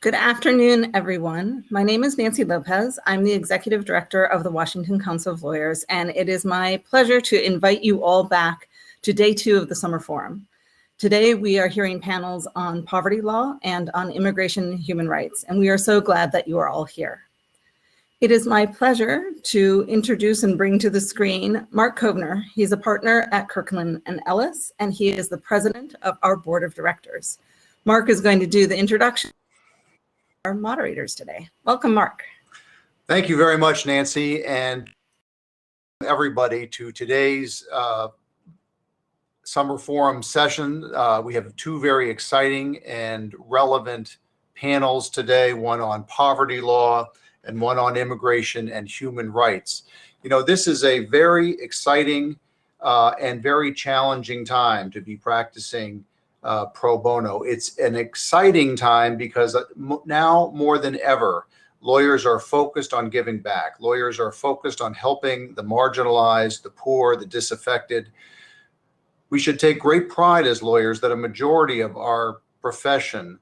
Good afternoon, everyone. My name is Nancy Lopez. I'm the Executive Director of the Washington Council of Lawyers, and it is my pleasure to invite you all back to day 2 of the Summer Forum. Today, we are hearing panels on poverty law and on immigration and human rights, and we are so glad that you are all here. It is my pleasure to introduce and bring to the screen Mark Kovner. He's a partner at Kirkland & Ellis, and he is the president of our board of directors. Mark is going to do the introduction. Our moderators today. Welcome, Mark. Thank you very much, Nancy, and everybody to today's Summer Forum session. We have 2 very exciting and relevant panels today, one on poverty law and one on immigration and human rights. You know, this is a very exciting and very challenging time to be practicing pro bono. It's an exciting time because now more than ever, lawyers are focused on giving back. Lawyers are focused on helping the marginalized, the poor, the disaffected. We should take great pride as lawyers that a majority of our profession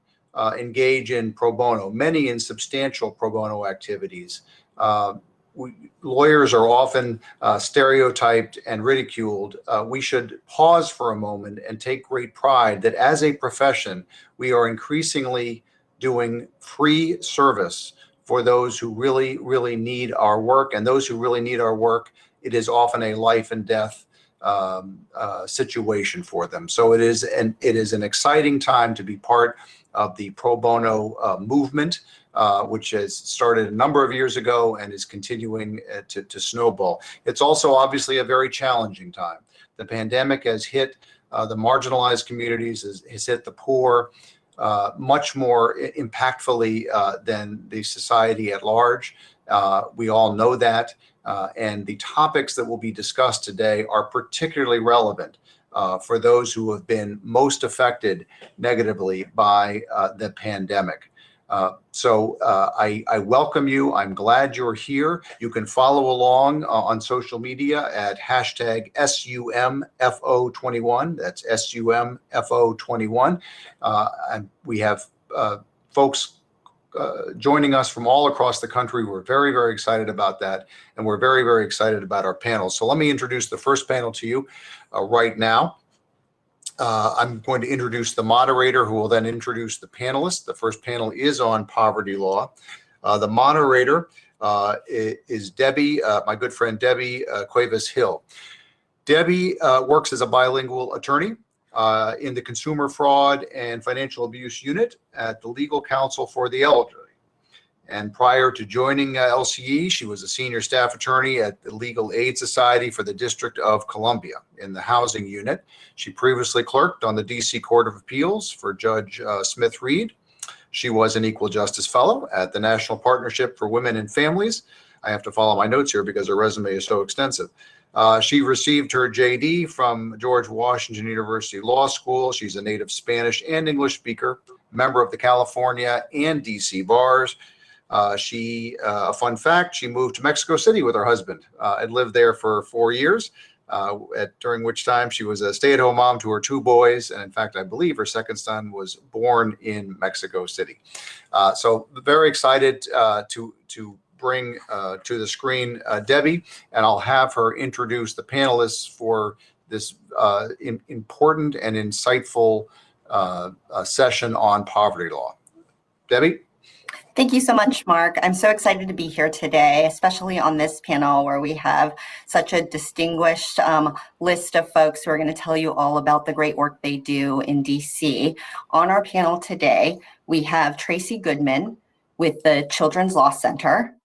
engage in pro bono, many in substantial pro bono activities. Lawyers are often stereotyped and ridiculed. We should pause for a moment and take great pride that as a profession, we are increasingly doing free service for those who really, really need our work. And those who really need our work, it is often a life and death situation for them. So it is an exciting time to be part of the pro bono movement, which has started a number of years ago and is continuing to snowball. It's also obviously a very challenging time. The pandemic has hit the marginalized communities, has hit the poor much more impactfully than the society at large. We all know that. And the topics that will be discussed today are particularly relevant for those who have been most affected negatively by the pandemic. So I welcome you. I'm glad you're here. You can follow along on social media at hashtag SUMFO21. That's SUMFO21. And we have folks joining us from all across the country. We're very, very excited about that. And we're very, very excited about our panel. So let me introduce the first panel to you right now. I'm going to introduce the moderator who will then introduce the panelists. The first panel is on poverty law. The moderator is Debbie, my good friend Debbie Cuevas-Hill. Debbie works as a bilingual attorney in the Consumer Fraud and Financial Abuse Unit at the Legal Counsel for the Elderly. And prior to joining LCE, she was a senior staff attorney at the Legal Aid Society for the District of Columbia in the Housing Unit. She previously clerked on the DC Court of Appeals for Judge Smith Reed. She was an Equal Justice Fellow at the National Partnership for Women and Families. I have to follow my notes here because her resume is so extensive. She received her JD from George Washington University Law School. She's a native Spanish and English speaker, member of the California and DC bars. A fun fact, she moved to Mexico City with her husband and lived there for 4 years, during which time she was a stay-at-home mom to her 2 boys. And in fact, I believe her second son was born in Mexico City. So very excited to bring to the screen Debbie, and I'll have her introduce the panelists for this important and insightful session on poverty law. Debbie? Thank you so much, Mark. I'm so excited to be here today, especially on this panel where we have such a distinguished list of folks who are going to tell you all about the great work they do in DC. On our panel today, we have Tracy Goodman with the Children's Law Center.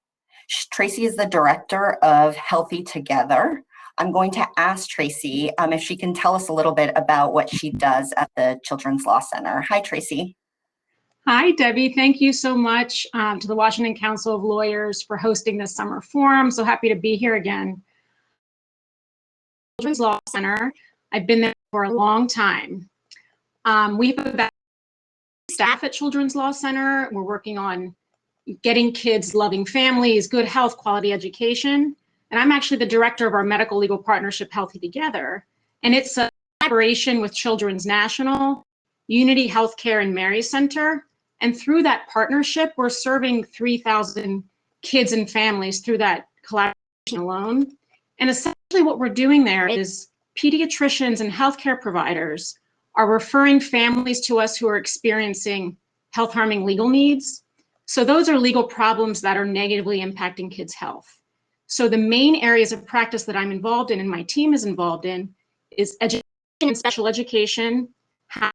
Tracy is the director of Healthy Together. I'm going to ask Tracy if she can tell us a little bit about what she does at the Children's Law Center. Hi, Tracy. Hi, Debbie. Thank you so much to the Washington Council of Lawyers for hosting this summer forum. So happy to be here again. Children's Law Center, I've been there for a long time. We have about staff at Children's Law Center. We're working on getting kids loving families, good health, quality education. And I'm actually the director of our medical legal partnership, Healthy Together. And it's a collaboration with Children's National, Unity Healthcare and Mary Center, And through that partnership, we're serving 3,000 kids and families through that collaboration alone. And essentially what we're doing there is pediatricians and healthcare providers are referring families to us who are experiencing health harming legal needs. So those are legal problems that are negatively impacting kids' health. So the main areas of practice that I'm involved in and my team is involved in is education and special education, how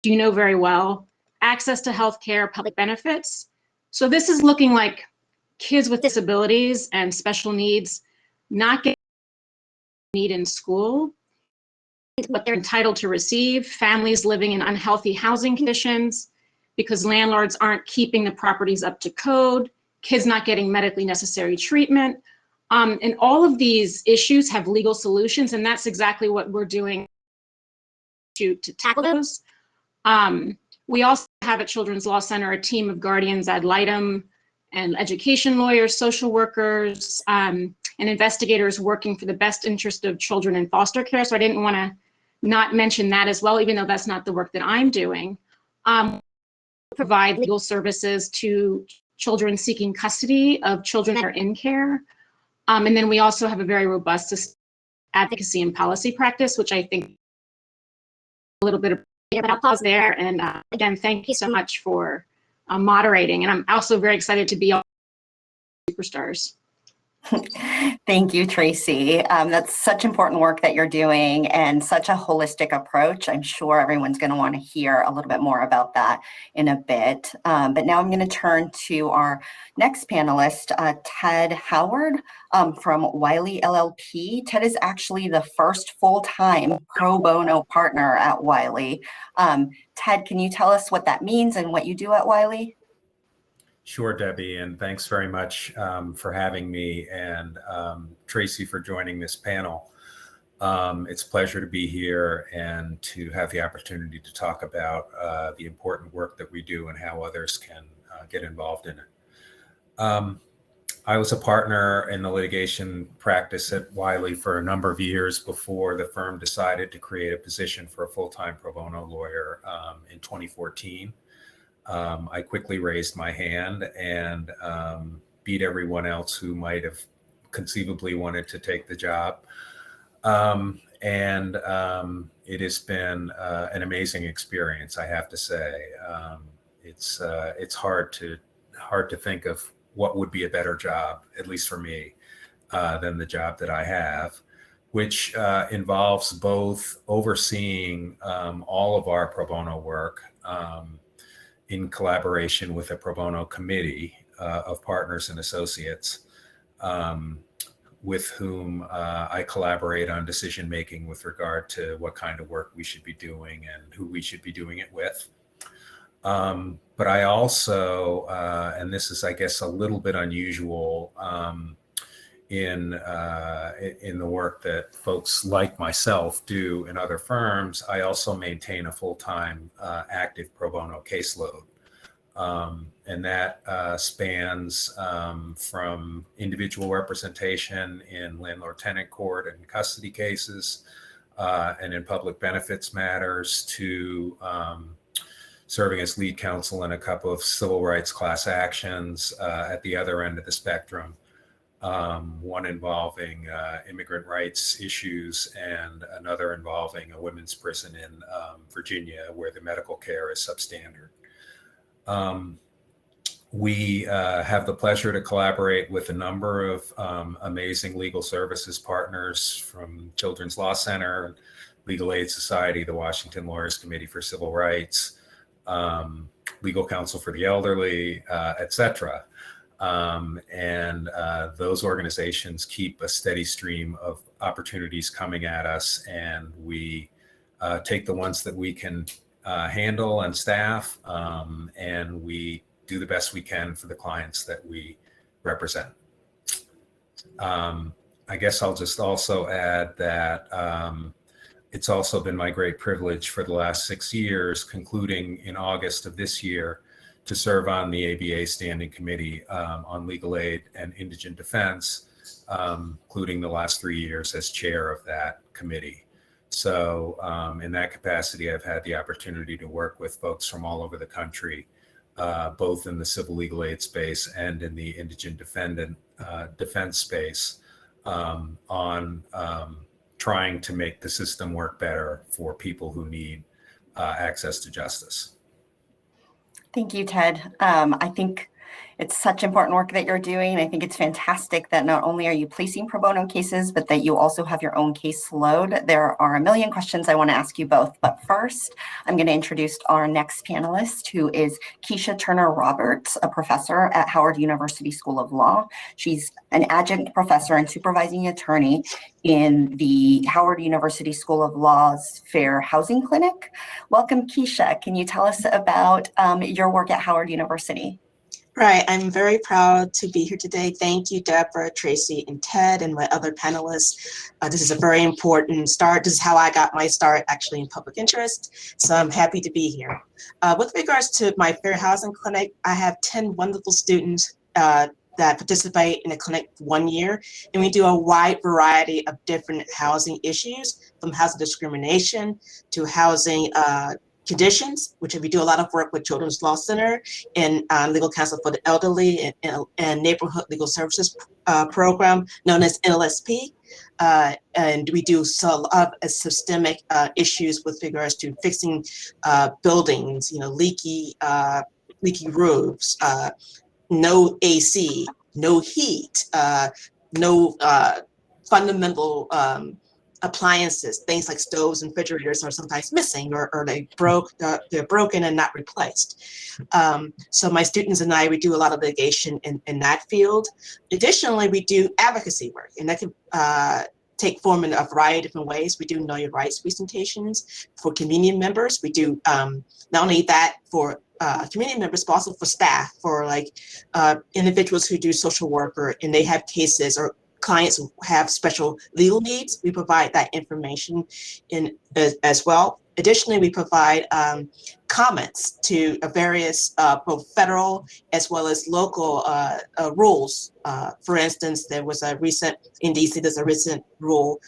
you know very well, access to healthcare, public benefits. So this is looking like kids with disabilities and special needs not getting need in school, what they're entitled to receive, families living in unhealthy housing conditions because landlords aren't keeping the properties up to code, kids not getting medically necessary treatment. And all of these issues have legal solutions, and that's exactly what we're doing to tackle those. We also have at Children's Law Center a team of guardians ad litem and education lawyers, social workers, and investigators working for the best interest of children in foster care. So I didn't want to not mention that as well, even though that's not the work that I'm doing. Provide legal services to children seeking custody of children that are in care. And then we also have a very robust advocacy and policy practice, which I think a little bit of, but I'll pause there. And again, thank you so much for moderating. And I'm also very excited to be on Superstars. Thank you, Tracy. That's such important work that you're doing and such a holistic approach. I'm sure everyone's going to want to hear a little bit more about that in a bit. But now I'm going to turn to our next panelist, Ted Howard from Wiley LLP. Ted is actually the first full-time pro bono partner at Wiley. Ted, can you tell us what that means and what you do at Wiley? Sure, Debbie, and thanks very much for having me, and Tracy for joining this panel. It's a pleasure to be here and to have the opportunity to talk about the important work that we do and how others can get involved in it. I was a partner in the litigation practice at Wiley for a number of years before the firm decided to create a position for a full-time pro bono lawyer in 2014. I quickly raised my hand and beat everyone else who might have conceivably wanted to take the job. It has been an amazing experience, I have to say. It's hard to think of what would be a better job, at least for me, than the job that I have, which involves both overseeing all of our pro bono work in collaboration with a pro bono committee of partners and associates with whom I collaborate on decision making with regard to what kind of work we should be doing and who we should be doing it with. But I also, and this is, I guess, a little bit unusual in the work that folks like myself do in other firms, I also maintain a full-time active pro bono caseload. And that spans from individual representation in landlord-tenant court and custody cases and in public benefits matters to serving as lead counsel in a couple of civil rights class actions at the other end of the spectrum. One involving immigrant rights issues and another involving a women's prison in Virginia where the medical care is substandard. We have the pleasure to collaborate with a number of amazing legal services partners from Children's Law Center, Legal Aid Society, the Washington Lawyers Committee for Civil Rights, Legal Counsel for the Elderly, et cetera. Those organizations keep a steady stream of opportunities coming at us, and we take the ones that we can handle and staff, and we do the best we can for the clients that we represent. I guess I'll just also add that it's also been my great privilege for the last 6 years, concluding in August of this year, to serve on the ABA Standing Committee on Legal Aid and Indigent Defense, including the last 3 years as chair of that committee. So in that capacity, I've had the opportunity to work with folks from all over the country both in the civil legal aid space and in the indigent defense space, on trying to make the system work better for people who need access to justice. Thank you, Ted. I think it's such important work that you're doing. I think it's fantastic that not only are you placing pro bono cases, but that you also have your own caseload. There are a million questions I want to ask you both, but first, I'm going to introduce our next panelist, who is Keisha Turner Roberts, a professor at Howard University School of Law. She's an adjunct professor and supervising attorney in the Howard University School of Law's Fair Housing Clinic. Welcome, Keisha. Can you tell us about your work at Howard University? Right, I'm very proud to be here today. Thank you, Deborah, Tracy, and Ted, and my other panelists. This is a very important start. This is how I got my start actually in public interest, so I'm happy to be here. With regards to my Fair Housing Clinic, I have 10 wonderful students that participate in the clinic 1 year, and we do a wide variety of different housing issues, from housing discrimination to housing conditions, which we do a lot of work with Children's Law Center and Legal Counsel for the Elderly and Neighborhood Legal Services program known as NLSP. And we do a lot of systemic issues with regards to fixing buildings, leaky roofs, no AC, no heat, no fundamental appliances, things like stoves and refrigerators are sometimes missing, or they're broken and not replaced. So my students and I, we do a lot of litigation in that field. Additionally, we do advocacy work, and that can take form in a variety of different ways. We do Know Your Rights presentations for community members. We do not only that for community members, but also for staff, for individuals who do social work and they have cases, or clients who have special legal needs. We provide that information as well. Additionally, we provide comments to various both federal as well as local rules. For instance, there was a recent, in DC, there's a recent rule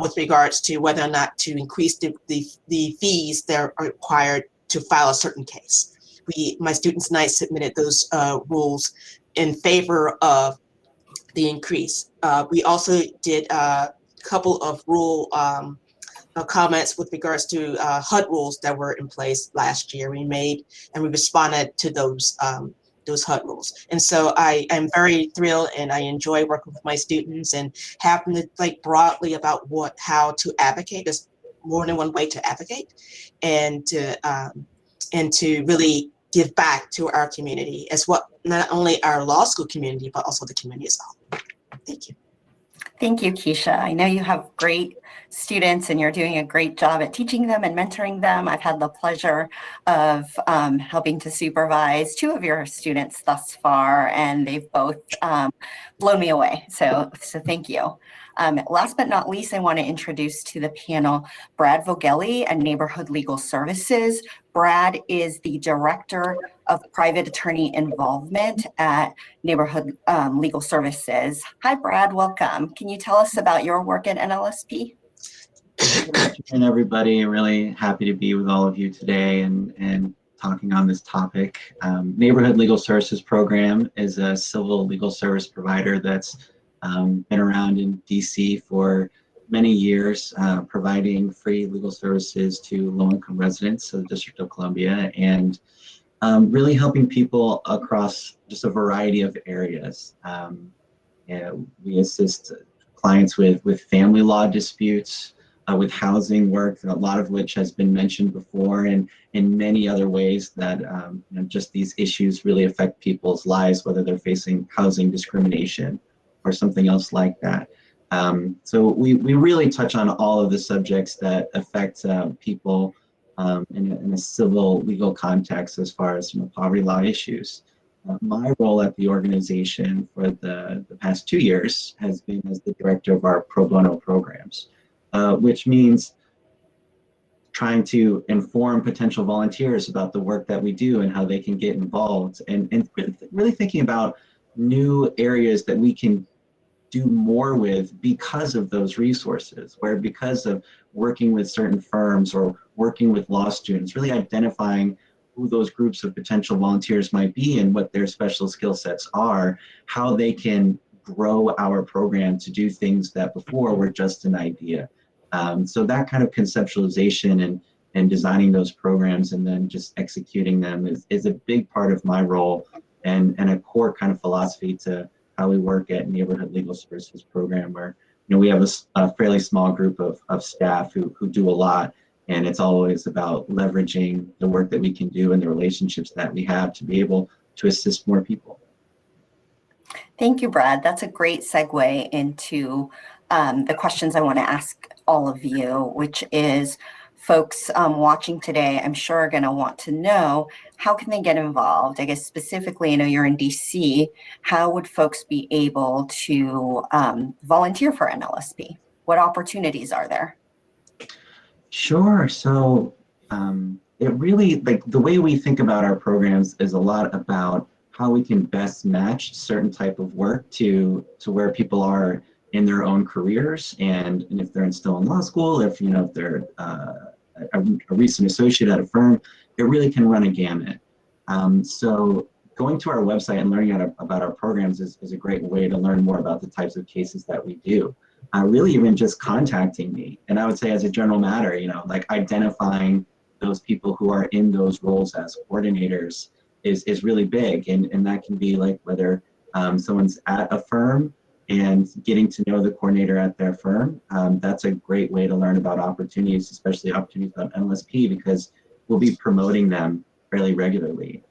with regards to whether or not to increase the fees that are required to file a certain case. My students and I submitted those rules in favor of the increase. We also did a couple of rule comments with regards to HUD rules that were in place last year. We responded to those HUD rules. And so I am very thrilled, and I enjoy working with my students and having to think broadly about how to advocate. There's more than one way to advocate, and to really give back to our community, as well, not only our law school community, but also the community as a whole. Thank you. Thank you, Keisha. I know you have great students and you're doing a great job at teaching them and mentoring them. I've had the pleasure of helping to supervise 2 of your students thus far, and they've both blown me away. So thank you. Last but not least, I want to introduce to the panel Brad Vogelli and Neighborhood Legal Services. Brad is the Director of Private Attorney Involvement at Neighborhood Legal Services. Hi, Brad, welcome. Can you tell us about your work at NLSP? Good afternoon, everybody. Really happy to be with all of you today and talking on this topic. Neighborhood Legal Services Program is a civil legal service provider that's been around in DC for many years, providing free legal services to low-income residents of the District of Columbia, and really helping people across just a variety of areas. We assist clients with family law disputes, with housing work, a lot of which has been mentioned before, and in many other ways that just these issues really affect people's lives, whether they're facing housing discrimination or something else like that. So we really touch on all of the subjects that affect people in a civil legal context, as far as poverty law issues. My role at the organization for the past 2 years has been as the director of our pro bono programs, which means trying to inform potential volunteers about the work that we do and how they can get involved, and really thinking about new areas that we can do more with because of those resources, where because of working with certain firms or working with law students, really identifying who those groups of potential volunteers might be and what their special skill sets are, how they can grow our program to do things that before were just an idea. So that kind of conceptualization and designing those programs and then just executing them is a big part of my role and a core kind of philosophy to how we work at Neighborhood Legal Services Program, where we have a fairly small group of staff who do a lot, and it's always about leveraging the work that we can do and the relationships that we have to be able to assist more people. Thank you, Brad. That's a great segue into the questions I want to ask all of you, which is folks watching today, I'm sure are going to want to know, how can they get involved? I guess specifically, I know you're in DC, how would folks be able to volunteer for NLSP? What opportunities are there? Sure. So it really, like the way we think about our programs is a lot about how we can best match certain type of work to where people are in their own careers, and if they're still in law school, if they're a recent associate at a firm, it really can run a gamut. So going to our website and learning about our programs is a great way to learn more about the types of cases that we do. Really even just contacting me, and I would say as a general matter, like identifying those people who are in those roles as coordinators is really big, and that can be like whether someone's at a firm and getting to know the coordinator at their firm. That's a great way to learn about opportunities, especially opportunities about NLSP, because we'll be promoting them fairly regularly.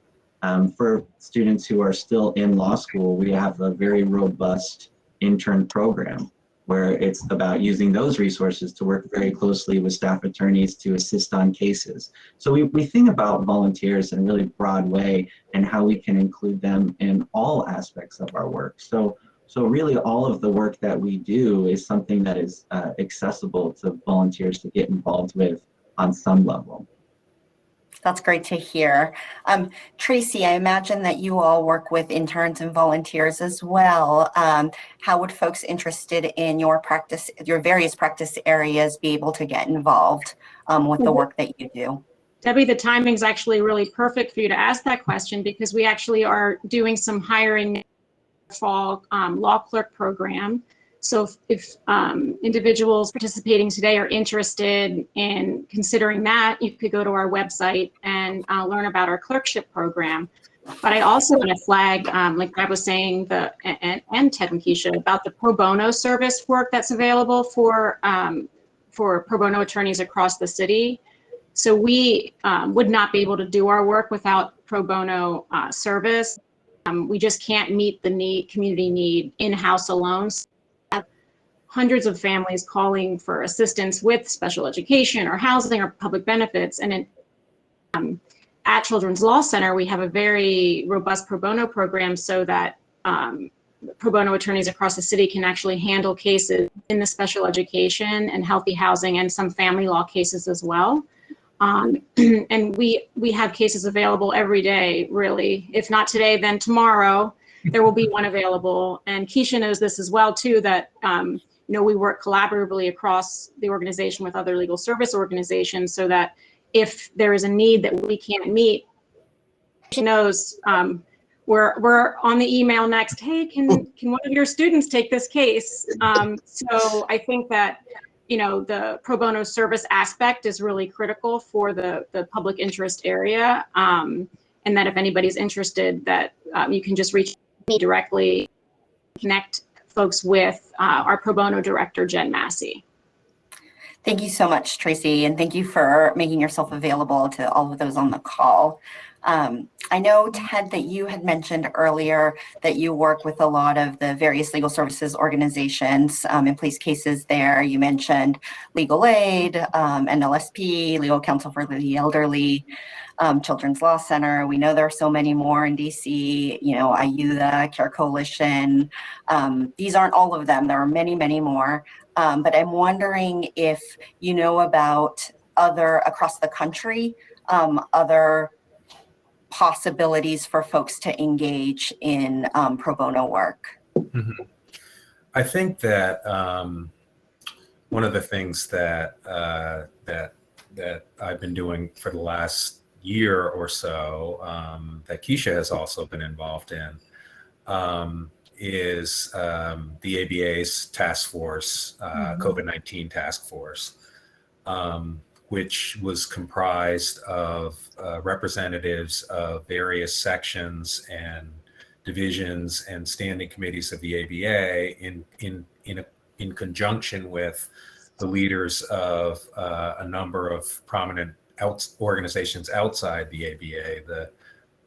For students who are still in law school, we have a very robust intern program where it's about using those resources to work very closely with staff attorneys to assist on cases. So we think about volunteers in a really broad way and how we can include them in all aspects of our work. So really all of the work that we do is something that is accessible to volunteers to get involved with on some level. That's great to hear. Tracy, I imagine that you all work with interns and volunteers as well. How would folks interested in your practice, your various practice areas, be able to get involved with the work that you do? Debbie, the timing is actually really perfect for you to ask that question, because we actually are doing some hiring fall law clerk program. So if individuals participating today are interested in considering that, you could go to our website and learn about our clerkship program. But I also want to flag, like I was saying, and Ted and Keisha, about the pro bono service work that's available for pro bono attorneys across the city. So we would not be able to do our work without pro bono service. We just can't meet the community need in-house alone. So hundreds of families calling for assistance with special education or housing or public benefits. And at Children's Law Center, we have a very robust pro bono program so that pro bono attorneys across the city can actually handle cases in the special education and healthy housing and some family law cases as well. And we have cases available every day, really. If not today, then tomorrow there will be one available. And Keisha knows this as well too, that we work collaboratively across the organization with other legal service organizations, so that if there is a need that we can't meet, she knows we're on the email next. Hey, can one of your students take this case? So I think that the pro bono service aspect is really critical for the public interest area, and that if anybody's interested, that you can just reach me directly, connect folks with our pro bono director, Jen Massey. Thank you so much, Tracy, and thank you for making yourself available to all of those on the call. I know, Ted, that you had mentioned earlier that you work with a lot of the various legal services organizations and place cases there. You mentioned Legal Aid, NLSP, Legal Counsel for the Elderly, Children's Law Center. We know there are so many more in DC, IUDA, Care Coalition. These aren't all of them. There are many, many more. But I'm wondering if you know about other, across the country, other possibilities for folks to engage in pro bono work. Mm-hmm. I think that one of the things that I've been doing for the last year or so that Keisha has also been involved in is the ABA's task force, COVID-19 task force, which was comprised of representatives of various sections and divisions and standing committees of the ABA in conjunction with the leaders of a number of prominent organizations outside the ABA, the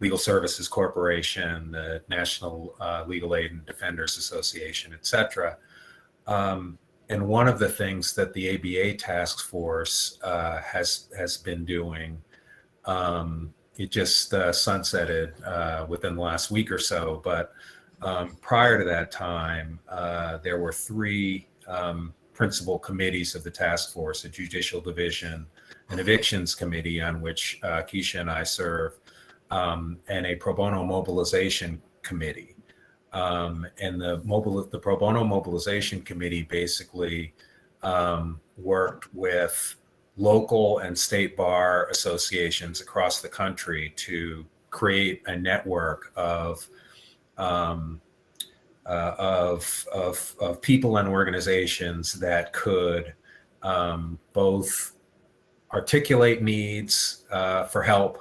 Legal Services Corporation, the National Legal Aid and Defenders Association, et cetera. And one of the things that the ABA task force has been doing, it just sunsetted within the last week or so, but prior to that time, there were three principal committees of the task force: a judicial division, an evictions committee on which Keisha and I serve, and a pro bono mobilization committee. And the pro bono mobilization committee basically worked with local and state bar associations across the country to create a network of people and organizations that could both articulate needs for help,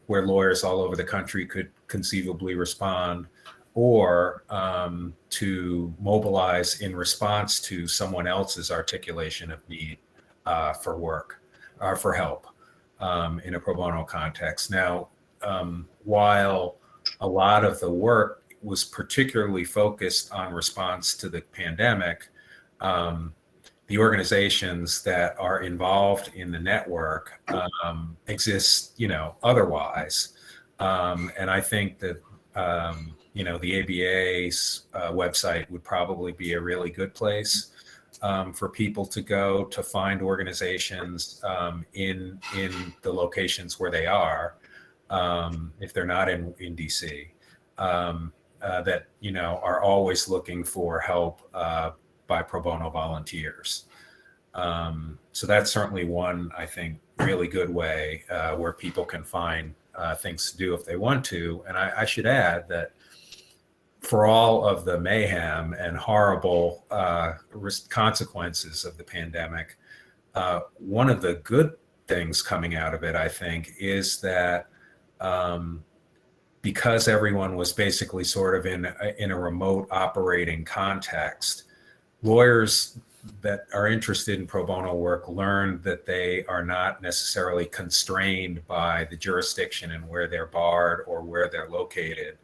where lawyers all over the country could conceivably respond, or to mobilize in response to someone else's articulation of need for work or for help in a pro bono context. Now, while a lot of the work was particularly focused on response to the pandemic, the organizations that are involved in the network exist, otherwise. And I think that, the ABA's website would probably be a really good place for people to go to find organizations in the locations where they are, if they're not in DC, that, are always looking for help by pro bono volunteers. So that's certainly one, I think, really good way where people can find things to do if they want to. And I should add that for all of the mayhem and horrible consequences of the pandemic, one of the good things coming out of it, I think, is that because everyone was basically sort of in a remote operating context, lawyers that are interested in pro bono work learned that they are not necessarily constrained by the jurisdiction and where they're barred or where they're located.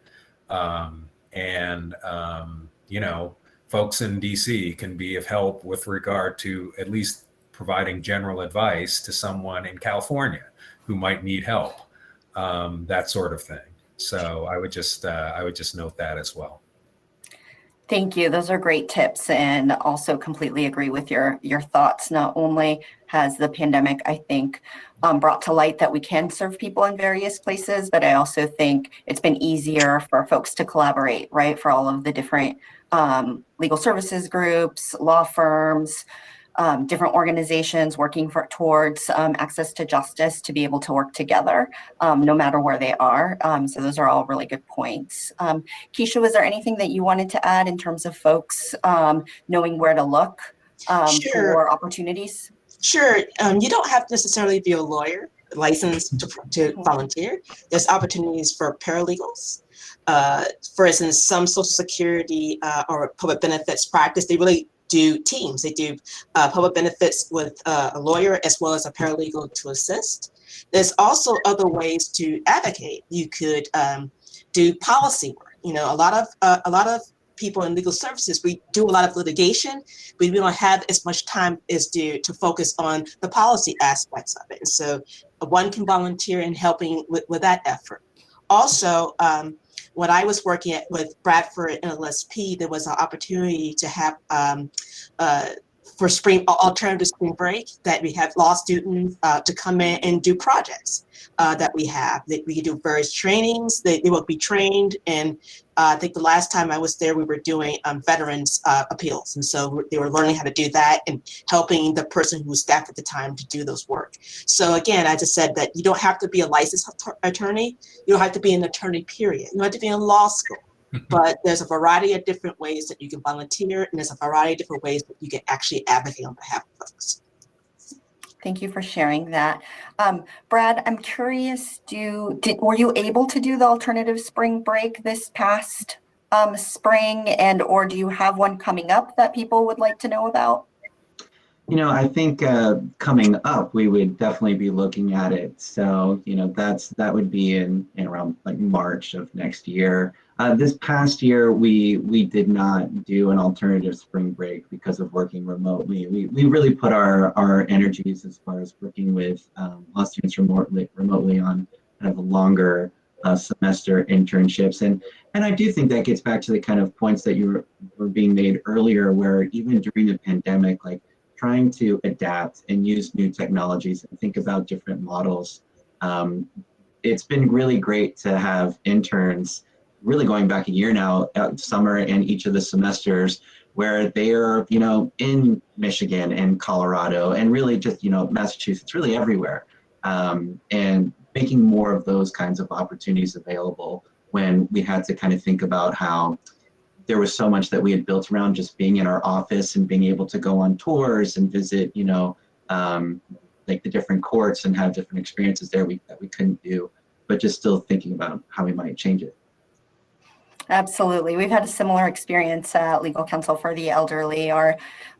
Folks in DC can be of help with regard to at least providing general advice to someone in California who might need help, that sort of thing. So I would just note that as well. Thank you. Those are great tips, and also completely agree with your thoughts. Not only has the pandemic, I think, brought to light that we can serve people in various places, but I also think it's been easier for folks to collaborate, right? For all of the different legal services groups, law firms, different organizations working towards access to justice to be able to work together, no matter where they are. So those are all really good points. Keisha, was there anything that you wanted to add in terms of folks knowing where to look for opportunities? Sure. You don't have to necessarily be a lawyer licensed to volunteer. There's opportunities for paralegals. For instance, some Social Security or public benefits practice, they really do teams. They do public benefits with a lawyer as well as a paralegal to assist. There's also other ways to advocate. You could do policy work. A lot of people in legal services, we do a lot of litigation, but we don't have as much time as to focus on the policy aspects of it. And so one can volunteer in helping with that effort. Also, when I was working with Bradford NLSP, there was an opportunity to have for alternative spring break, that we have law students to come in and do projects that we have. That we do various trainings. They will be trained, and I think the last time I was there, we were doing veterans appeals, and so they were learning how to do that and helping the person who was staff at the time to do those work. So again, I just said that you don't have to be a licensed attorney. You don't have to be an attorney, period. You don't have to be in law school. But there's a variety of different ways that you can volunteer, and there's a variety of different ways that you can actually advocate on behalf of folks. Thank you for sharing that. Brad, I'm curious, were you able to do the alternative spring break this past spring, and or do you have one coming up that people would like to know about? You know, I think coming up, we would definitely be looking at it. So, you know, that would be in around like March of next year. This past year, we did not do an alternative spring break because of working remotely. We really put our energies as far as working with law students remotely on kind of a longer semester internships. And I do think that gets back to the kind of points that were being made earlier, where even during the pandemic, like trying to adapt and use new technologies and think about different models. It's been really great to have interns really going back a year now, summer and each of the semesters, where they are, you know, in Michigan and Colorado and really just, you know, Massachusetts, really everywhere. And making more of those kinds of opportunities available when we had to kind of think about how there was so much that we had built around just being in our office and being able to go on tours and visit, you know, like the different courts and have different experiences there that we couldn't do, but just still thinking about how we might change it. Absolutely. We've had a similar experience at Legal Counsel for the Elderly.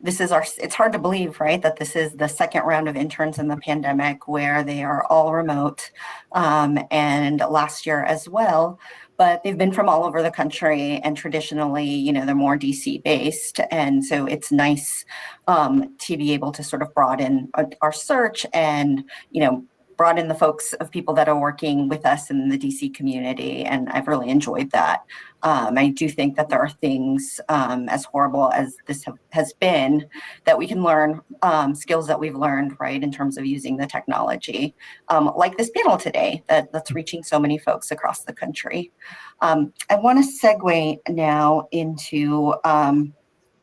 It's hard to believe, right, that this is the second round of interns in the pandemic where they are all remote, and last year as well. But they've been from all over the country, and traditionally, you know, they're more DC based. And so it's nice to be able to sort of broaden our search and, you know, broaden the folks of people that are working with us in the DC community. And I've really enjoyed that. I do think that there are things as horrible as this has been that we can learn, skills that we've learned, right, in terms of using the technology, like this panel today that's reaching so many folks across the country. I want to segue now into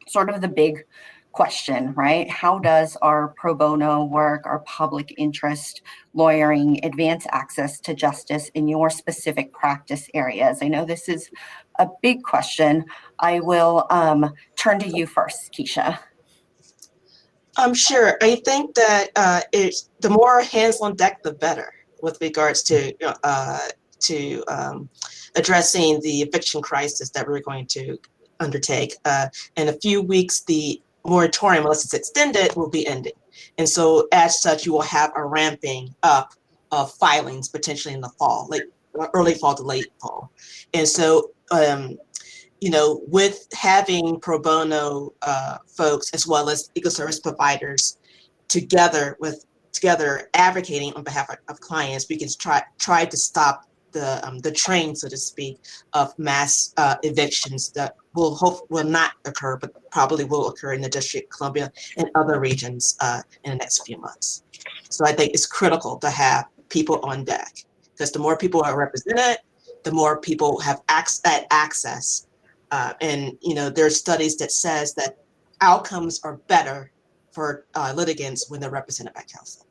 sort of the big question, right? How does our pro bono work, our public interest lawyering advance access to justice in your specific practice areas? I know this is a big question. I will turn to you first, Keisha. Sure. I think that the more hands on deck, the better with regards to addressing the eviction crisis that we're going to undertake. In a few weeks, the moratorium, unless it's extended, will be ending. And so as such, you will have a ramping up of filings potentially in the fall, like early fall to late fall. And so, you know, with having pro bono folks as well as legal service providers together advocating on behalf of clients, we can try to stop the train, so to speak, of mass evictions that will not occur, but probably will occur in the District of Columbia and other regions in the next few months. So I think it's critical to have people on deck, because the more people are represented, the more people have access. And you know, there are studies that says that outcomes are better for litigants when they're represented by counsel.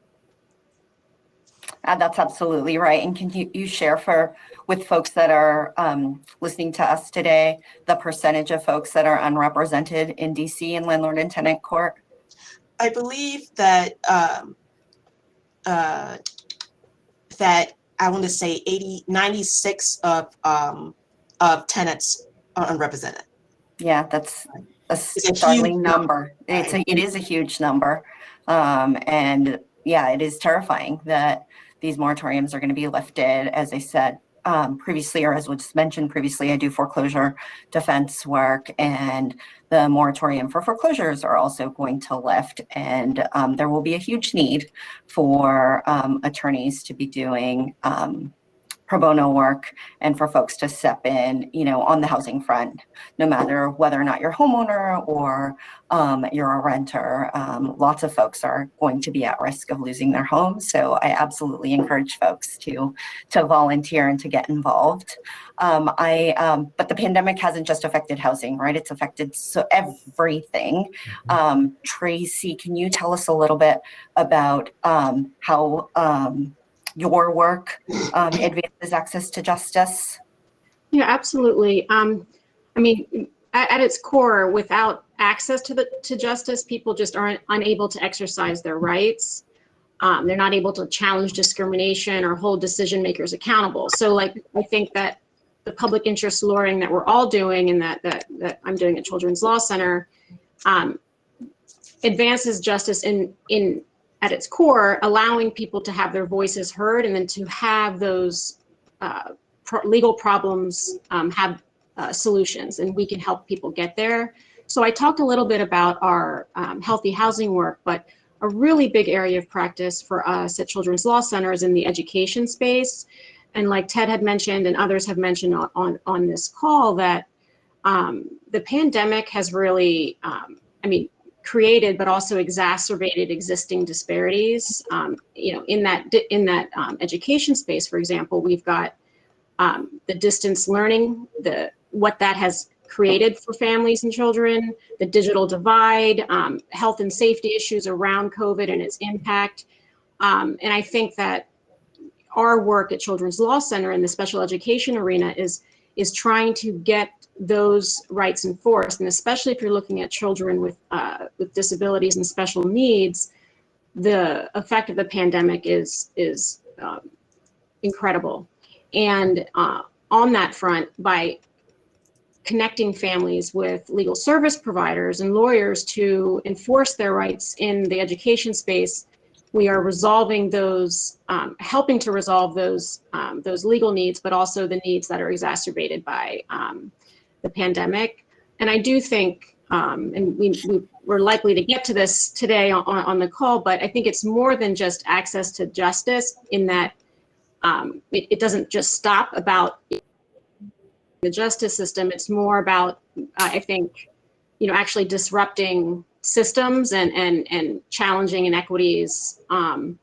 That's absolutely right. And can you share with folks that are listening to us today, the percentage of folks that are unrepresented in DC in landlord and tenant court? I believe that that I want to say 96 of tenants are unrepresented. Yeah, that's a startling number. It is a huge number. And yeah, it is terrifying that these moratoriums are going to be lifted. As I said previously, or as was mentioned previously, I do foreclosure defense work, and the moratorium for foreclosures are also going to lift. And there will be a huge need for attorneys to be doing pro bono work and for folks to step in, on the housing front, no matter whether or not you're a homeowner or you're a renter. Lots of folks are going to be at risk of losing their homes. So I absolutely encourage folks to volunteer and to get involved. But the pandemic hasn't just affected housing, right? It's affected everything. Tracy, can you tell us a little bit about how your work advances access to justice? Yeah, absolutely. I mean, at its core, without access to justice, people just aren't unable to exercise their rights. They're not able to challenge discrimination or hold decision makers accountable. So, I think that the public interest lawyering that we're all doing, and that I'm doing at Children's Law Center, advances justice in at its core, allowing people to have their voices heard, and then to have those legal problems have solutions, and we can help people get there. So I talked a little bit about our healthy housing work, but a really big area of practice for us at Children's Law Center is in the education space. And like Ted had mentioned, and others have mentioned on this call, that the pandemic has really, created, but also exacerbated existing disparities. In that education space, for example, we've got the distance learning, what that has created for families and children, the digital divide, health and safety issues around COVID and its impact. And I think that our work at Children's Law Center in the special education arena is trying to get those rights enforced, and especially if you're looking at children with disabilities and special needs, the effect of the pandemic is incredible. And on that front, by connecting families with legal service providers and lawyers to enforce their rights in the education space, we are resolving those, helping to resolve those legal needs, but also the needs that are exacerbated by the pandemic. And I do think, and we're likely to get to this today on the call, but I think it's more than just access to justice, in that it doesn't just stop about the justice system. It's more about, I think, actually disrupting systems and challenging inequities, and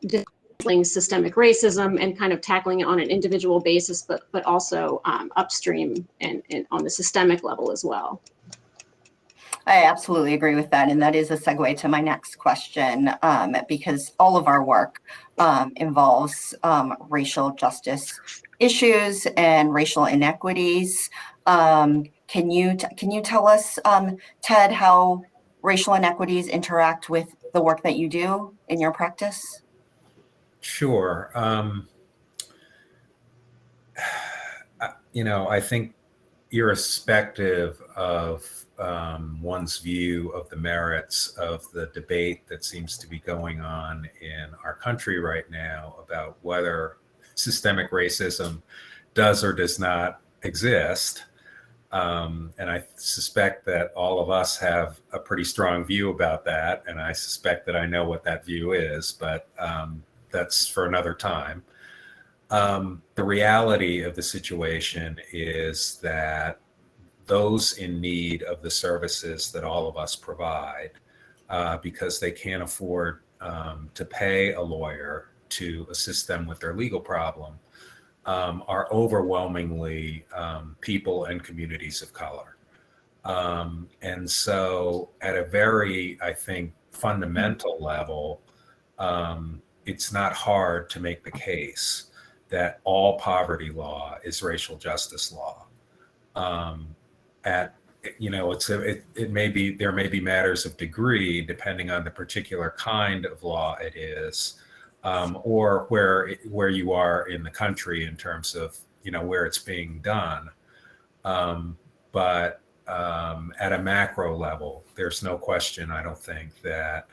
dismantling systemic racism, and kind of tackling it on an individual basis, but also upstream and on the systemic level as well. I absolutely agree with that. And that is a segue to my next question, because all of our work involves racial justice issues and racial inequities. Can you tell us, Ted, how racial inequities interact with the work that you do in your practice? Sure. I think irrespective of one's view of the merits of the debate that seems to be going on in our country right now about whether systemic racism does or does not exist, and I suspect that all of us have a pretty strong view about that, and I suspect that I know what that view is, but that's for another time. The reality of the situation is that those in need of the services that all of us provide, because they can't afford to pay a lawyer to assist them with their legal problem, are overwhelmingly people and communities of color. And so at a very, I think, fundamental level, it's not hard to make the case that all poverty law is racial justice law. It may be, there may be matters of degree depending on the particular kind of law it is, or where you are in the country in terms of where it's being done. But at a macro level, there's no question, I don't think, that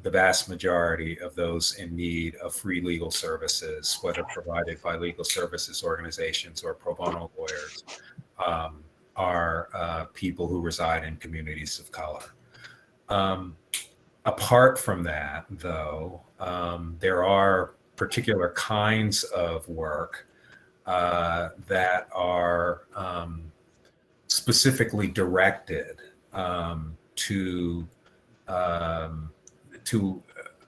the vast majority of those in need of free legal services, whether provided by legal services organizations or pro bono lawyers, are people who reside in communities of color. Apart from that, though, there are particular kinds of work that are specifically directed to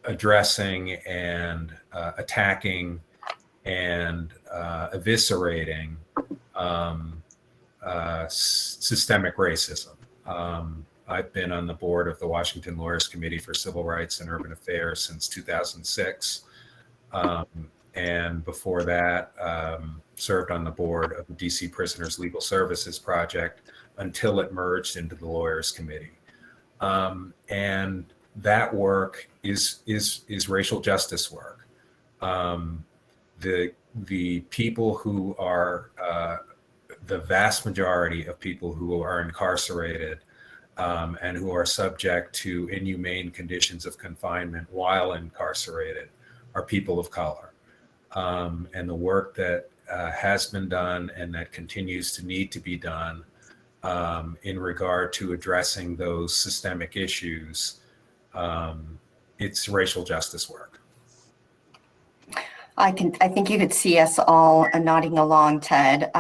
addressing and attacking and eviscerating systemic racism. I've been on the board of the Washington Lawyers Committee for Civil Rights and Urban Affairs since 2006. And before that, served on the board of the DC Prisoners Legal Services Project until it merged into the Lawyers Committee. And that work is racial justice work. The people who are the vast majority of people who are incarcerated and who are subject to inhumane conditions of confinement while incarcerated are people of color. And the work that has been done and that continues to need to be done in regard to addressing those systemic issues, it's racial justice work. I think you could see us all nodding along, Ted.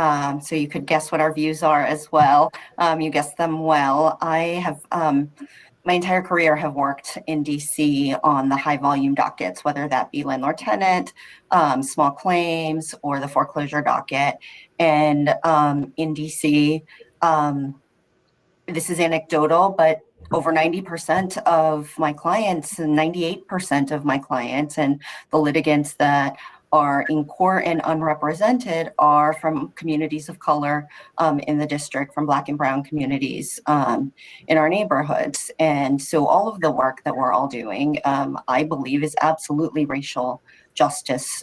So you could guess what our views are as well. You guessed them well. I have my entire career have worked in DC on the high volume dockets, whether that be landlord-tenant, small claims, or the foreclosure docket. And in DC, this is anecdotal, but over 90% of my clients and 98% of my clients and the litigants that are in court and unrepresented are from communities of color in the district, from Black and Brown communities in our neighborhoods. And so all of the work that we're all doing, I believe, is absolutely racial justice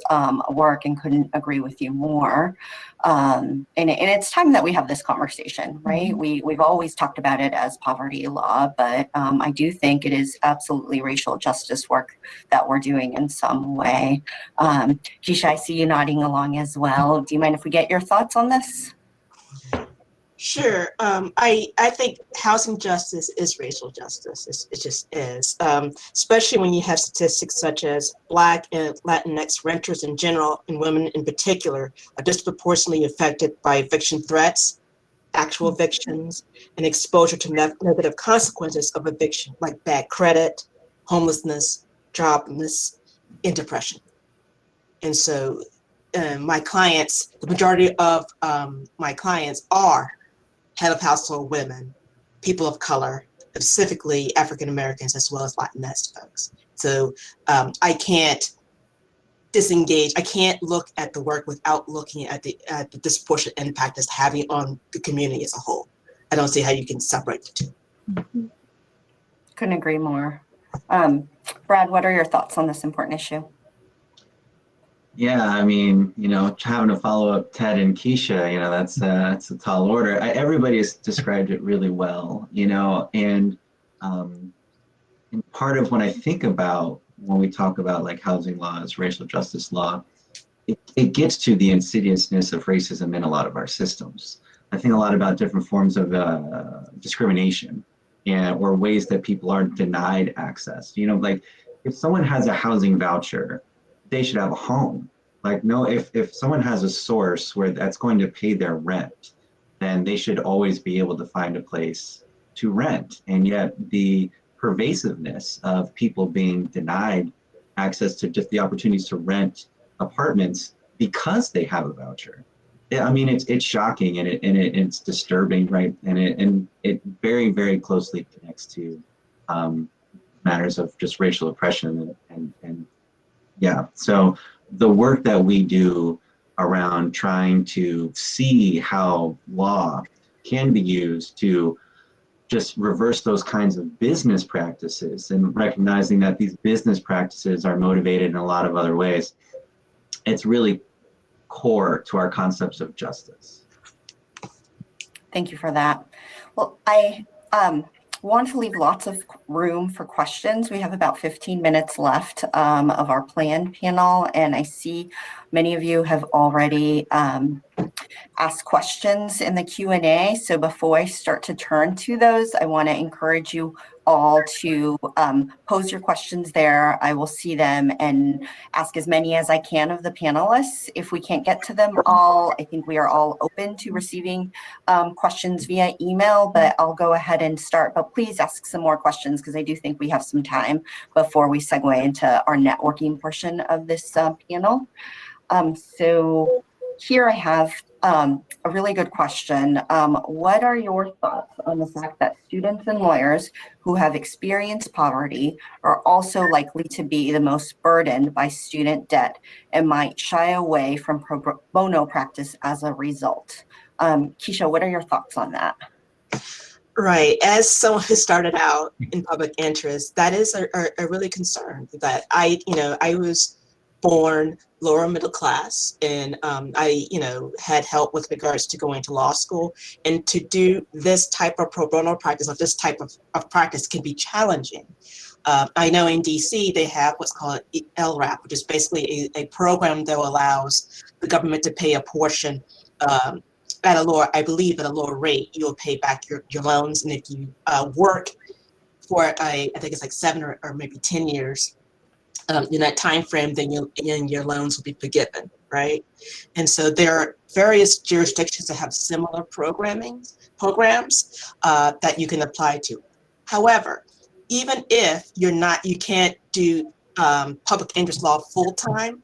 work, and couldn't agree with you more. And it's time that we have this conversation, right? We've always talked about it as poverty law, but I do think it is absolutely racial justice work that we're doing in some way. Keisha, I see you nodding along as well. Do you mind if we get your thoughts on this? Sure. I think housing justice is racial justice. It just is, especially when you have statistics such as Black and Latinx renters in general, and women in particular, are disproportionately affected by eviction threats, actual evictions, and exposure to negative consequences of eviction, like bad credit, homelessness, joblessness, and depression. And so my clients, the majority of my clients are head of household women, people of color, specifically African Americans, as well as Latinx folks. So I can't disengage. I can't look at the work without looking at the disproportionate impact it's having on the community as a whole. I don't see how you can separate the two. Couldn't agree more. Brad, what are your thoughts on this important issue? Yeah, I mean, having to follow up Ted and Keisha, that's a tall order. Everybody has described it really well, and part of what I think about when we talk about like housing laws, racial justice law, it gets to the insidiousness of racism in a lot of our systems. I think a lot about different forms of discrimination or ways that people are denied access. Like if someone has a housing voucher, they should have a home. Like, no, if someone has a source where that's going to pay their rent, then they should always be able to find a place to rent. And yet the pervasiveness of people being denied access to just the opportunities to rent apartments because they have a voucher. I mean, it's shocking and it's disturbing, right? And it very, very closely connects to matters of just racial oppression and yeah. So the work that we do around trying to see how law can be used to just reverse those kinds of business practices and recognizing that these business practices are motivated in a lot of other ways, it's really core to our concepts of justice. Thank you for that. Well, I want to leave lots of room for questions. We have about 15 minutes left of our planned panel, and I see many of you have already ask questions in the Q&A. So before I start to turn to those, I want to encourage you all to pose your questions there. I will see them and ask as many as I can of the panelists. If we can't get to them all, I think we are all open to receiving questions via email, but I'll go ahead and start. But please ask some more questions because I do think we have some time before we segue into our networking portion of this panel. So here I have a really good question. What are your thoughts on the fact that students and lawyers who have experienced poverty are also likely to be the most burdened by student debt and might shy away from pro bono practice as a result? Keisha, what are your thoughts on that? Right. As someone who started out in public interest, that is a really concern that I was born lower middle class, and I, had help with regards to going to law school, and to do this type of pro bono practice or this type of practice can be challenging. I know in DC they have what's called LRAP, which is basically a program that allows the government to pay a portion at a lower, I believe at a lower rate. You'll pay back your loans, and if you work for I think it's like 7 or maybe 10 years, in that time frame, then your loans will be forgiven, right? And so there are various jurisdictions that have similar programs that you can apply to. However, even if you can't do public interest law full time,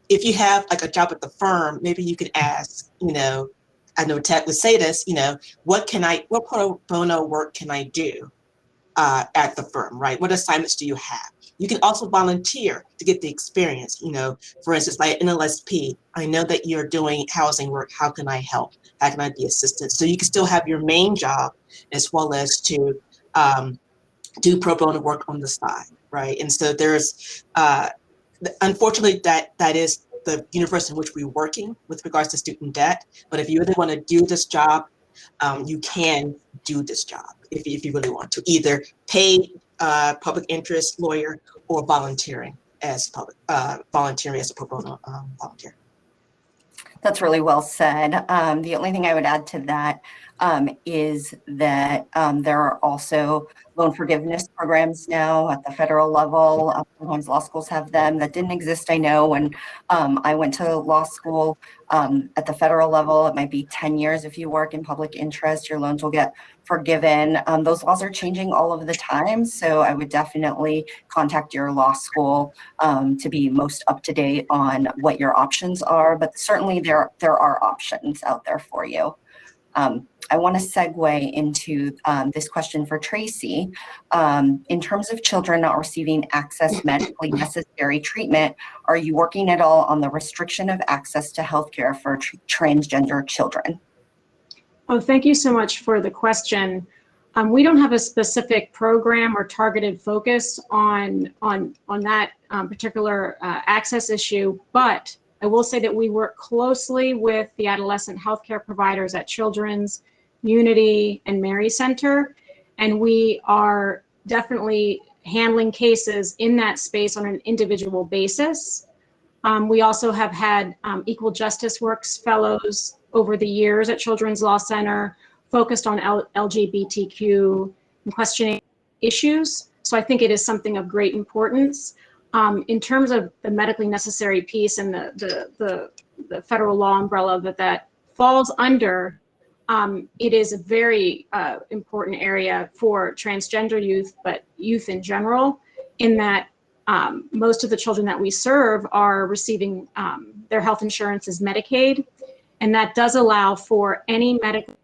if you have like a job at the firm, maybe you could ask, I know Ted would say this, what pro bono work can I do at the firm, right? What assignments do you have? You can also volunteer to get the experience. For instance, like NLSP, I know that you're doing housing work. How can I help? How can I be assistant? So you can still have your main job as well as to do pro bono work on the side, right? And so there's, unfortunately, that is the universe in which we're working with regards to student debt. But if you really want to do this job, you can do this job if you really want to, either pay public interest lawyer or volunteering as a pro bono volunteer. That's really well said. The only thing I would add to that is that there are also loan forgiveness programs now at the federal level. Sometimes law schools have them. That didn't exist, I know, when I went to law school. At the federal level, it might be 10 years if you work in public interest, your loans will get forgiven. Those laws are changing all of the time, so I would definitely contact your law school to be most up to date on what your options are, but certainly there are options out there for you. I want to segue into this question for Tracy. In terms of children not receiving access medically necessary treatment, are you working at all on the restriction of access to healthcare for transgender children? Oh, thank you so much for the question. We don't have a specific program or targeted focus on that particular access issue, but I will say that we work closely with the adolescent healthcare providers at Children's, Unity, and Mary Center, and we are definitely handling cases in that space on an individual basis. We also have had Equal Justice Works fellows over the years at Children's Law Center focused on LGBTQ and questioning issues. So I think it is something of great importance. In terms of the medically necessary piece and the federal law umbrella that falls under, it is a very important area for transgender youth, but youth in general, in that most of the children that we serve are receiving their health insurance is Medicaid, and that does allow for any medical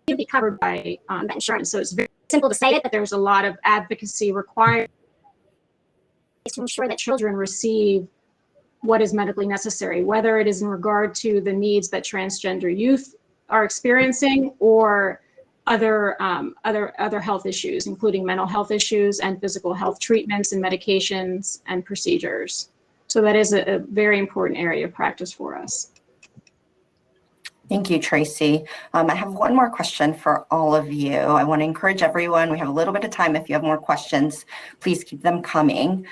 to be covered by that insurance. So it's very simple to say it, but there's a lot of advocacy required to ensure that children receive what is medically necessary, whether it is in regard to the needs that transgender youth are experiencing or other health issues, including mental health issues and physical health treatments and medications and procedures. So that is a very important area of practice for us. Thank you, Tracy. I have one more question for all of you. I want to encourage everyone, we have a little bit of time. If you have more questions, please keep them coming.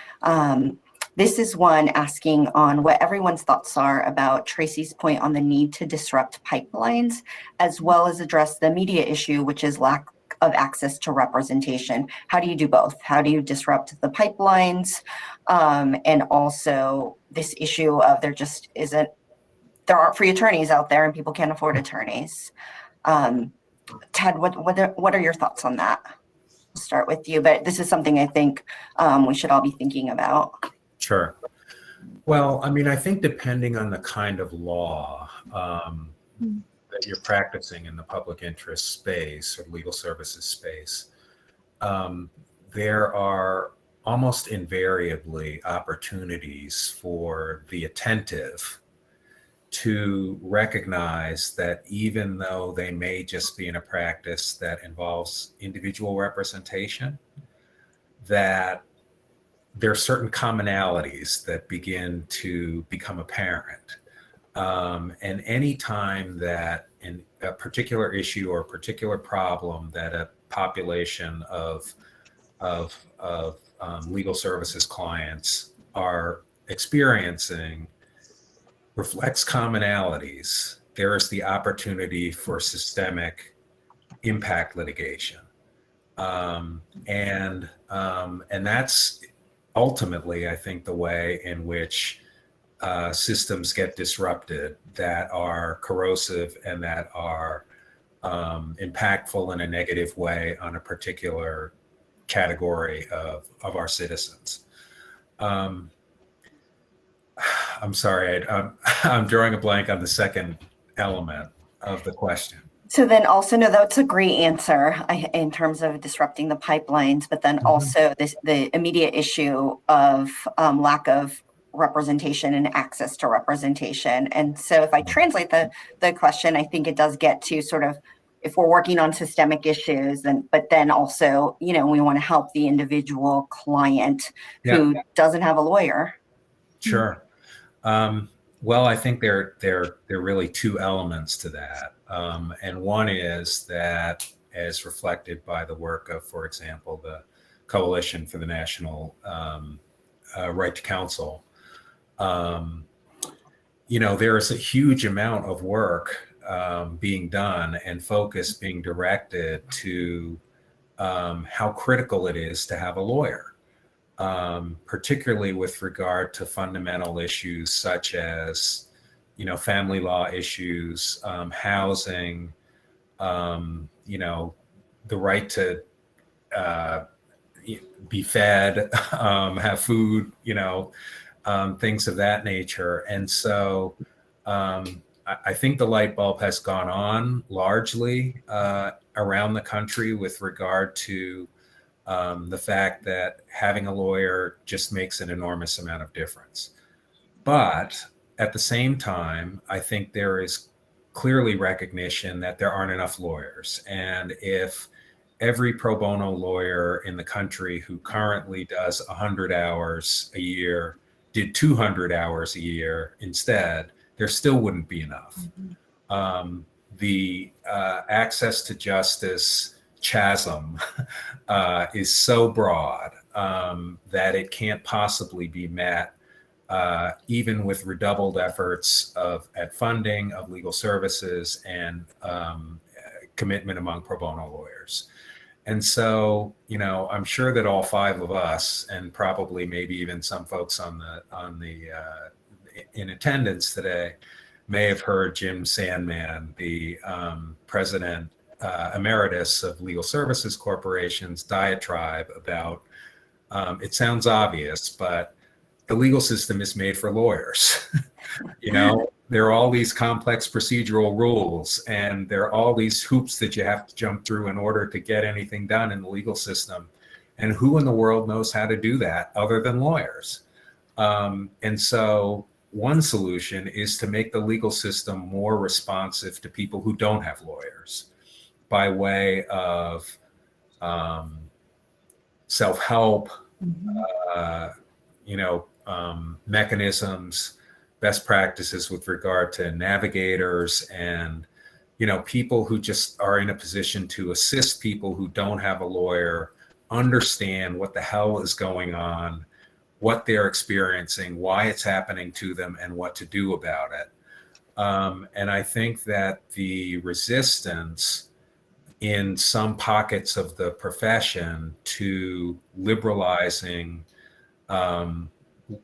This is one asking on what everyone's thoughts are about Tracy's point on the need to disrupt pipelines, as well as address the immediate issue, which is lack of access to representation. How do you do both? How do you disrupt the pipelines? And also this issue of there aren't free attorneys out there and people can't afford attorneys. Ted, what are your thoughts on that? I'll start with you, but this is something I think we should all be thinking about. Sure. Well, I mean, I think depending on the kind of law that you're practicing in the public interest space or legal services space, there are almost invariably opportunities for the attentive to recognize that even though they may just be in a practice that involves individual representation, that there are certain commonalities that begin to become apparent. And any time that in a particular issue or a particular problem that a population of legal services clients are experiencing reflects commonalities, there is the opportunity for systemic impact litigation. And that's ultimately, I think, the way in which systems get disrupted that are corrosive and that are impactful in a negative way on a particular category of our citizens. I'm sorry, I'm drawing a blank on the second element of the question. So then also, no, that's a great answer in terms of disrupting the pipelines, but then also the immediate issue of lack of representation and access to representation. And so if I translate the question, I think it does get to sort of, if we're working on systemic issues, but then also, we want to help the individual client who doesn't have a lawyer. Sure. Well, I think there are really two elements to that. And one is that, as reflected by the work of, for example, the Coalition for the National Right to Counsel, there is a huge amount of work being done and focus being directed to how critical it is to have a lawyer. Particularly with regard to fundamental issues such as, family law issues, housing, the right to be fed, have food, things of that nature. And so I think the light bulb has gone on largely around the country with regard to the fact that having a lawyer just makes an enormous amount of difference. But at the same time, I think there is clearly recognition that there aren't enough lawyers. And if every pro bono lawyer in the country who currently does 100 hours a year did 200 hours a year instead, there still wouldn't be enough. The access to justice chasm is so broad that it can't possibly be met even with redoubled efforts at funding of legal services and commitment among pro bono lawyers. And so, I'm sure that all five of us, and probably maybe even some folks in attendance today, may have heard Jim Sandman, the president emeritus of Legal Services Corporation's diatribe about, it sounds obvious, but the legal system is made for lawyers. There are all these complex procedural rules, and there are all these hoops that you have to jump through in order to get anything done in the legal system. And who in the world knows how to do that other than lawyers? And so one solution is to make the legal system more responsive to people who don't have lawyers, by way of self-help, mechanisms, best practices with regard to navigators and, people who just are in a position to assist people who don't have a lawyer, understand what the hell is going on, what they're experiencing, why it's happening to them, and what to do about it. And I think that the resistance in some pockets of the profession to liberalizing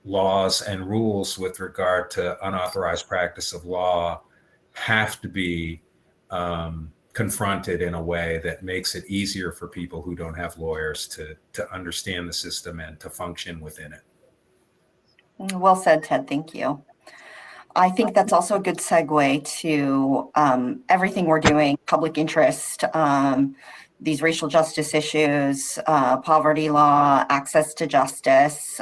laws and rules with regard to unauthorized practice of law have to be confronted in a way that makes it easier for people who don't have lawyers to understand the system and to function within it. Well said, Ted. Thank you. I think that's also a good segue to everything we're doing, public interest, these racial justice issues, poverty law, access to justice.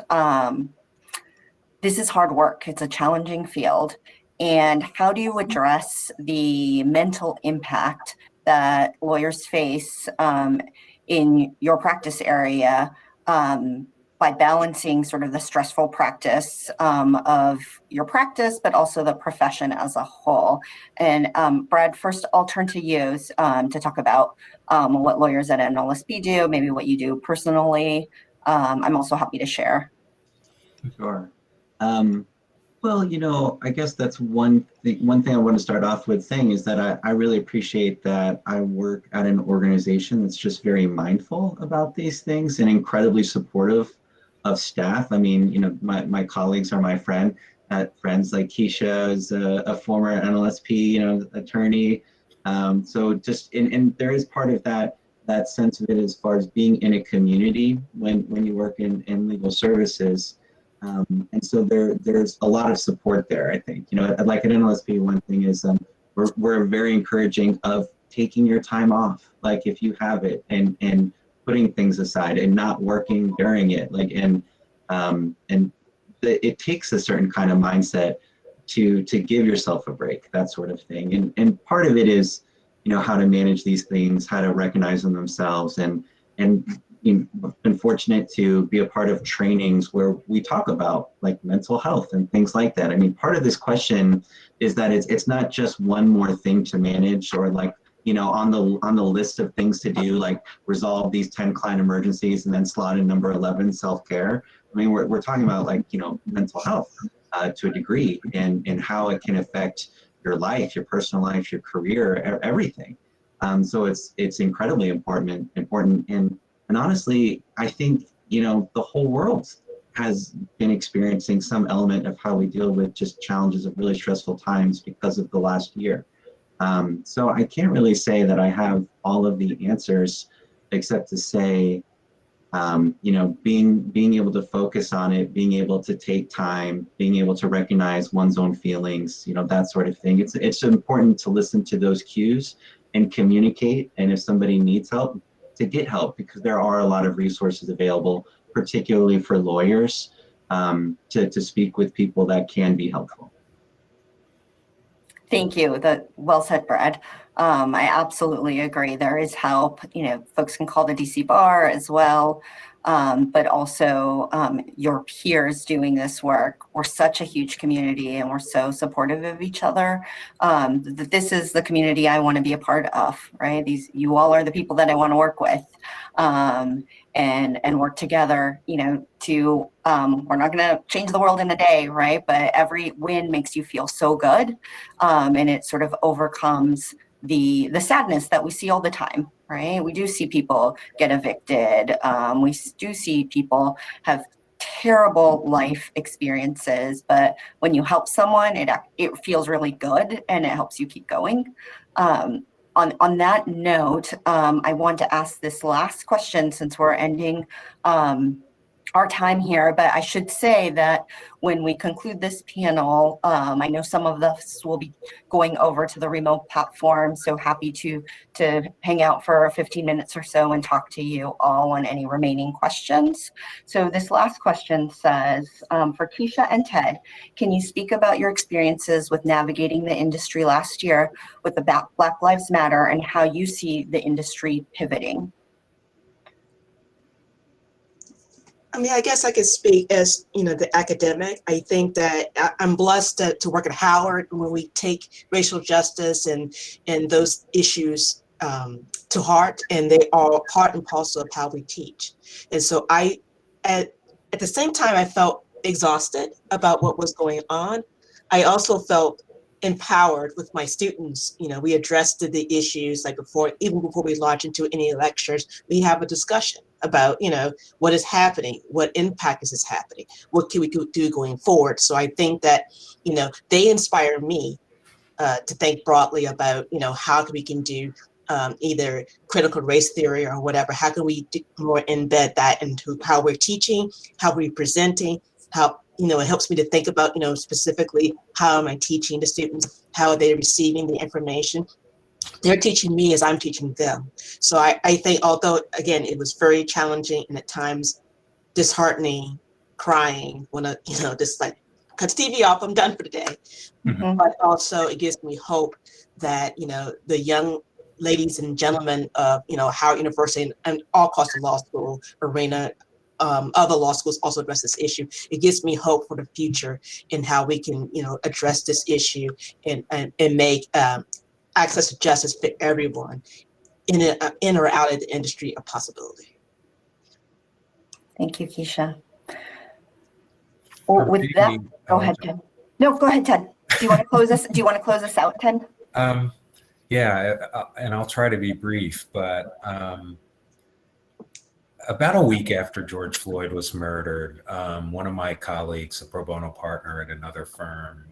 This is hard work. It's a challenging field. And how do you address the mental impact that lawyers face in your practice area by balancing sort of the stressful practice of your practice, but also the profession as a whole? And Brad, first I'll turn to you to talk about what lawyers at NLSP do, maybe what you do personally. I'm also happy to share. Sure. Well, you know, I guess that's one thing I want to start off with saying is that I really appreciate that I work at an organization that's just very mindful about these things and incredibly supportive of staff. I mean, you know, my colleagues are my friends like Keisha is a former NLSP, you know, attorney. So just, and there is part of that sense of it as far as being in a community when you work in legal services. And so there's a lot of support there, I think. You know, like at NLSP, one thing is we're very encouraging of taking your time off, like if you have it, and putting things aside and not working during it. Like, and it takes a certain kind of mindset to give yourself a break, that sort of thing. And part of it is, you know, how to manage these things, how to recognize them themselves, and you know, been fortunate to be a part of trainings where we talk about like mental health and things like that. I mean, part of this question is that it's not just one more thing to manage, or like, you know, on the list of things to do, like resolve these 10 client emergencies and then slot in number 11, self-care. I mean, we're talking about like, you know, mental health to a degree, and how it can affect your life, your personal life, your career, everything. So it's incredibly important. And honestly, I think, you know, the whole world has been experiencing some element of how we deal with just challenges of really stressful times because of the last year. So I can't really say that I have all of the answers, except to say, you know, being able to focus on it, being able to take time, being able to recognize one's own feelings, you know, that sort of thing. It's important to listen to those cues and communicate. And if somebody needs help, to get help, because there are a lot of resources available, particularly for lawyers, to speak with people that can be helpful. Thank you. Well said, Brad. I absolutely agree. There is help. You know, folks can call the DC bar as well, but also your peers doing this work. We're such a huge community, and we're so supportive of each other. This is the community I want to be a part of, right? You all are the people that I want to work with, and work together. You know, we're not going to change the world in a day, right? But every win makes you feel so good, and it sort of overcomes the sadness that we see all the time, right? We do see people get evicted. We do see people have terrible life experiences, but when you help someone, it feels really good, and it helps you keep going. On that note, I want to ask this last question since we're ending our time here, but I should say that when we conclude this panel, I know some of us will be going over to the remote platform, so happy to hang out for 15 minutes or so and talk to you all on any remaining questions. So this last question says, for Keisha and Ted, can you speak about your experiences with navigating the industry last year with the Black Lives Matter and how you see the industry pivoting? I mean, I guess I could speak as, you know, the academic. I think that I'm blessed to work at Howard, where we take racial justice and those issues to heart, and they are part and parcel of how we teach. And so at the same time, I felt exhausted about what was going on. I also felt empowered with my students. You know, we addressed the issues like even before we launch into any lectures, we have a discussion about, you know, what is happening, what impact is this happening, what can we do going forward. So I think that, you know, they inspire me to think broadly about, you know, how we can do either critical race theory or whatever. How can we more embed that into how we're teaching, how we're presenting, how, you know, it helps me to think about, you know, specifically how am I teaching the students, how are they receiving the information. They're teaching me as I'm teaching them. So I think, although, again, it was very challenging and at times disheartening, crying, when you know, just like, cut the TV off, I'm done for the day. Mhm. But also it gives me hope that, you know, the young ladies and gentlemen of, you know, Howard University and all across the law school arena, other law schools also address this issue. It gives me hope for the future in how we can, you know, address this issue and make access to justice for everyone in or out of the industry a possibility. Thank you, Keisha. Well, For with me, that, go ahead, Ted. No, go ahead, Ted. Do you want to close this? Do you want to close us out, Ted? Yeah, and I'll try to be brief, but about a week after George Floyd was murdered, one of my colleagues, a pro bono partner at another firm,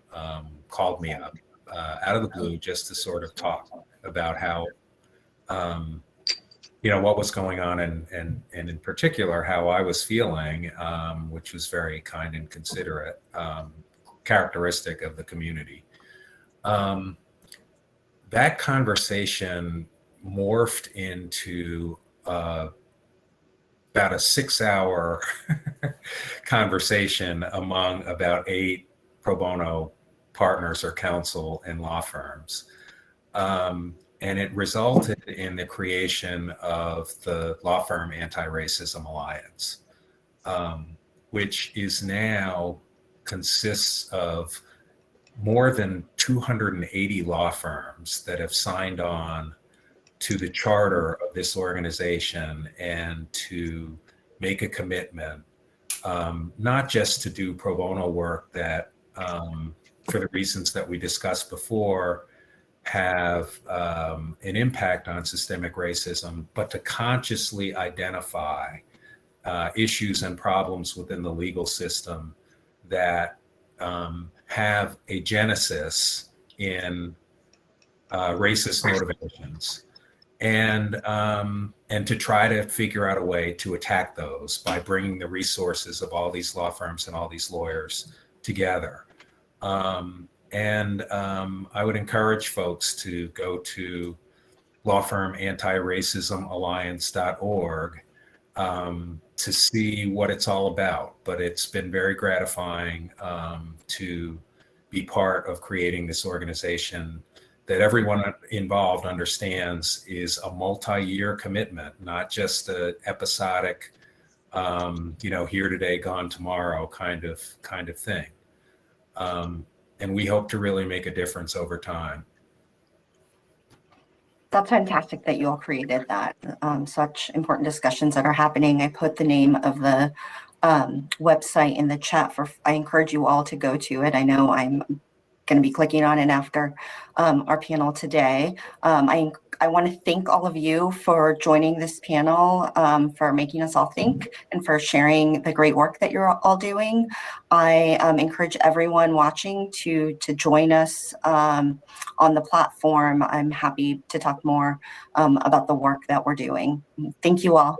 called me up out of the blue just to sort of talk about how, you know, what was going on and in particular how I was feeling, which was very kind and considerate, characteristic of the community. That conversation morphed into about a 6-hour conversation among about 8 pro bono partners or counsel in law firms. And it resulted in the creation of the law firm Anti-Racism Alliance, which is now consists of more than 280 law firms that have signed on to the charter of this organization and to make a commitment, not just to do pro bono work that, for the reasons that we discussed before, have an impact on systemic racism, but to consciously identify issues and problems within the legal system that have a genesis in racist motivations, and to try to figure out a way to attack those by bringing the resources of all these law firms and all these lawyers together. I would encourage folks to go to lawfirmanti-racismalliance.org to see what it's all about. But it's been very gratifying to be part of creating this organization that everyone involved understands is a multi-year commitment, not just an episodic, you know, here today, gone tomorrow kind of thing. And we hope to really make a difference over time. That's fantastic that you all created that. Such important discussions that are happening. I put the name of the website in the chat I encourage you all to go to it. I know I'm going to be clicking on it after our panel today. I want to thank all of you for joining this panel, for making us all think, and for sharing the great work that you're all doing. I encourage everyone watching to join us on the platform. I'm happy to talk more about the work that we're doing. Thank you all.